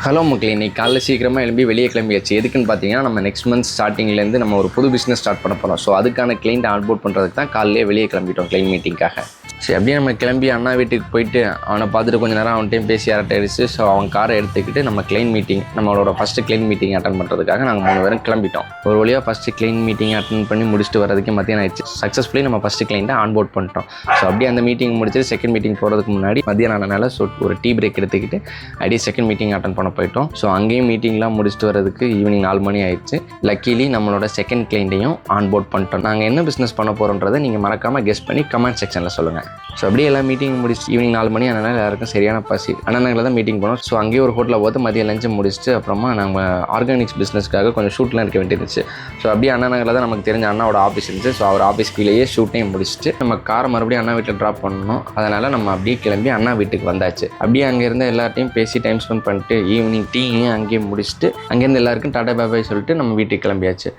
Hello மக்களே, இன்னைக்கு காலைல சீக்கிரமாக எழும்பி வெளியே கிளம்பியாச்சு. எதுக்குன்னு பார்த்தீங்கன்னா, நம்ம நெக்ஸ்ட் மந்த் ஸ்டார்டிங்லேருந்து நம்ம ஒரு புது பிஸ்னஸ் ஸ்டார்ட் பண்ண போகிறோம். ஸோ அதுக்கான கிளைண்ட் ஆன்போர்ட் பண்ணுறதுக்கு தான் காலையிலே வெளியே கிளம்பிட்டோம் கிளைண்ட் மீட்டிங்காக. சரி, அப்படியே நம்ம கிளம்பி அண்ணா வீட்டுக்கு போயிட்டு அவனை பார்த்துட்டு கொஞ்சம் நேரம் அவன்கிட்டையும் பேசி அரட்டை அடிச்சு, ஸோ அவன் காரை எடுத்துக்கிட்டு நம்ம கிளைண்ட் மீட்டிங், நம்மளோட ஃபஸ்ட்டு கிளைண்ட் மீட்டிங் அட்டன் பண்ணுறதுக்காக நாங்கள் 3 பேரும் கிளம்பிட்டோம். ஒரு வழியாக ஃபஸ்ட்டு கிளைண்ட் மீட்டிங் அட்டன் பண்ணி முடிச்சுட்டு வரதுக்கு மத்தியானம் ஆயிடுச்சு. சக்ஸஸ்ஃபுல்லி நம்ம ஃபஸ்ட்டு கிளைண்ட்டை ஆன்போர்ட் பண்ணிட்டோம். ஸோ அப்படியே அந்த மீட்டிங் முடிச்சுட்டு செகண்ட் மீட்டிங் போகிறதுக்கு முன்னாடி மத்தியானம் ஆனனால ஸோ ஒரு டீ பிரேக் எடுத்துக்கிட்டு அப்படியே செகண்ட் மீட்டிங் அட்டன் பண்ண போயிட்டோம். ஸோ அங்கேயும் மீட்டிங்லாம் முடிச்சுட்டு வரதுக்கு ஈவினிங் 4 மணி ஆயிடுச்சு. லக்கிலி நம்மளோட செகண்ட் கிளைண்ட்டையும் ஆன்போர்ட் பண்ணிட்டோம். நாங்கள் என்ன பிஸ்னஸ் பண்ண போகிறோன்றதை நீங்கள் மறக்காமல் கெஸ் பண்ணி கமெண்ட் செக்ஷனில் சொல்லுங்கள். ஸோ அப்படியே எல்லாம் மீட்டிங் முடிச்சு ஈவினிங் 4 மணி அதனால் எல்லாருக்கும் சரியான பசி. அண்ணாநகரில் தான் மீட்டிங் போனோம். ஸோ அங்கேயே ஒரு ஹோட்டலில் பார்த்து மதியம் லஞ்சு முடிச்சுட்டு அப்புறமா நம்ம ஆர்கானிக்ஸ் பிஸ்னஸ்க்காக கொஞ்சம் ஷூட்லாம் இருக்க வேண்டியிருந்துச்சு. ஸோ அப்படியே அண்ணாநகரில் தான் நமக்கு தெரிஞ்ச அண்ணாவோட ஆஃபீஸ் இருந்துச்சு. ஸோ அவர் ஆஃபீஸ் கீழேயே ஷூட்டையும் முடிச்சுட்டு நம்ம காரை மறுபடியும் அண்ணா வீட்டில் ட்ராப் பண்ணணும். அதனால் நம்ம அப்படியே கிளம்பி அண்ணா வீட்டுக்கு வந்தாச்சு. அப்படியே அங்கே இருந்த எல்லார்ட்டையும் பேசி டைம் ஸ்பெண்ட் பண்ணிட்டு ஈவினிங் டீயும் அங்கேயே முடிச்சுட்டு அங்கேருந்து எல்லாருக்கும் டாடா பாய் சொல்லிட்டு நம்ம வீட்டுக்கு கிளம்பியாச்சு.